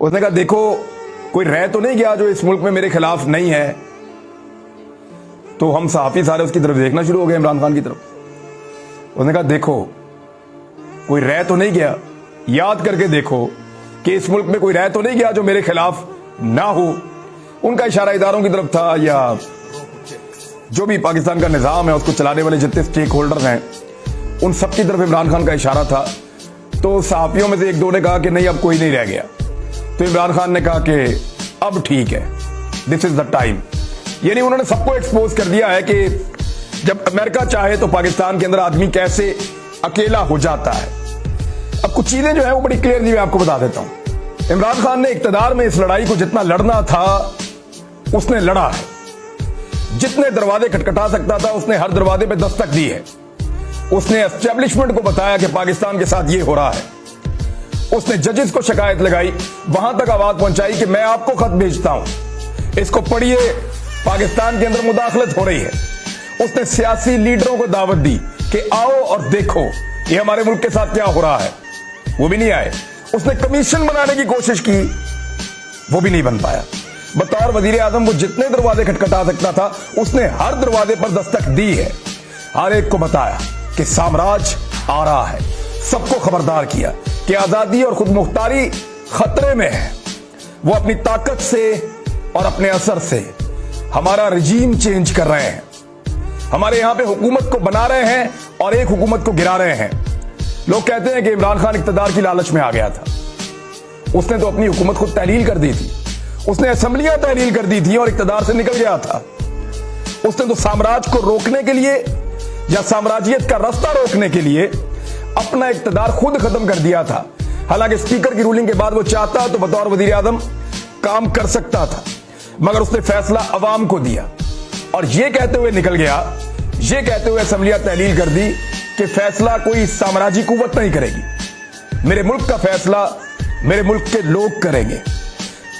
उसने कहा देखो कोई रह तो नहीं गया जो इस मुल्क में मेरे खिलाफ नहीं है। तो हम सहाफी सारे उसकी तरफ देखना शुरू हो गए, इमरान खान की तरफ। उसने कहा देखो कोई रह तो नहीं गया, याद करके देखो कि इस मुल्क में कोई रह तो नहीं गया जो मेरे खिलाफ ना हो। उनका इशारा इदारों की तरफ था या जो भी पाकिस्तान का निजाम है उसको चलाने वाले जितने स्टेक होल्डर हैं उन सब की तरफ इमरान खान का इशारा था। तो सहाफियों में से एक दो ने कहा कि नहीं अब कोई नहीं रह गया। तो इमरान खान ने कहा कि अब ठीक है, दिस इज द टाइम। यानी उन्होंने सबको एक्सपोज कर दिया है कि जब अमेरिका चाहे तो पाकिस्तान के अंदर आदमी कैसे अकेला हो जाता है। अब कुछ चीजें जो है वो बड़ी क्लियरली मैं आपको बता देता हूं। इमरान खान ने इक्तदार में इस लड़ाई को जितना लड़ना था उसने लड़ा है। जितने दरवाजे खटखटा सकता था उसने हर दरवाजे पे दस्तक दी है। उसने एस्टेब्लिशमेंट को बताया कि पाकिस्तान के साथ ये हो रहा है। उसने जजेस को शिकायत लगाई, वहां तक आवाज पहुंचाई कि मैं आपको खत भेजता हूं, इसको पढ़िए, पाकिस्तान के अंदर मुदाखलत हो रही है। उसने सियासी लीडरों को दावत दी कि आओ और देखो ये हमारे मुल्क के साथ क्या हो रहा है, वो भी नहीं आए। उसने कमीशन बनाने की कोशिश की, वो भी नहीं बन पाया। बतौर वजीर आजम वो जितने दरवाजे खटखटा सकता था उसने हर दरवाजे पर दस्तक दी है। हर एक को बताया कि साम्राज्य आ रहा है, सबको खबरदार किया कि आजादी और खुद मुख्तारी खतरे में है। वो अपनी ताकत से और अपने असर से हमारा रजीम चेंज कर रहे हैं, हमारे यहां पे हुकूमत को बना रहे हैं और एक हुकूमत को गिरा रहे हैं। लोग कहते हैं कि इमरान खान इक्तदार की लालच में आ गया था। उसने तो अपनी हुकूमत को तहलील कर दी थी, उसने असेंबलियां तहलील कर दी थी और इक्तदार से निकल गया था। उसने तो साम्राज्य को रोकने के लिए या साम्राज्यियत का रास्ता रोकने के लिए अपना इक्तदार खुद खत्म कर दिया था। हालांकि स्पीकर की रूलिंग के बाद वो चाहता तो बतौर वजीर आजम काम कर सकता था, मगर उसने फैसला अवाम को दिया और ये कहते हुए निकल गया, ये कहते हुए असेंबलियां तहलील कर दी कि फैसला कोई साम्राज्यी कुव्वत नहीं करेगी, मेरे मुल्क का फैसला मेरे मुल्क के लोग करेंगे।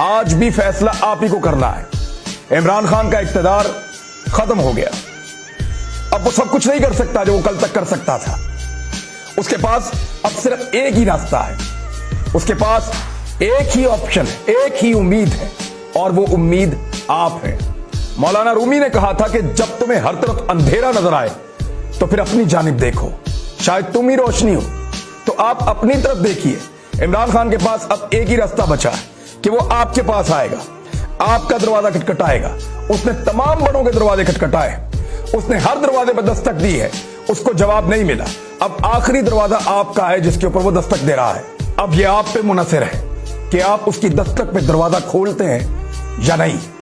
आज भी फैसला आप ही को करना है। इमरान खान का इक्तदार खत्म हो गया, अब वो सब कुछ नहीं कर सकता जो वो कल तक कर सकता था। उसके पास अब सिर्फ एक ही रास्ता है, उसके पास एक ही ऑप्शन है, एक ही उम्मीद है और वो उम्मीद आप हैं। मौलाना रूमी ने कहा था कि जब तुम्हें हर तरफ अंधेरा नजर आए तो फिर अपनी जानिब देखो, शायद तुम ही रोशनी हो। तो आप अपनी तरफ देखिए। इमरान खान के पास अब एक ही रास्ता बचा है कि वो आपके पास आएगा, आपका दरवाजा खटखटाएगा। उसने तमाम बड़ों के दरवाजे खटखटाए, उसने हर दरवाजे पर दस्तक दी है, उसको जवाब नहीं मिला। अब आखिरी दरवाजा आपका है जिसके ऊपर वो दस्तक दे रहा है। अब ये आप पे मुनहसर है कि आप उसकी दस्तक पे दरवाजा खोलते हैं या नहीं।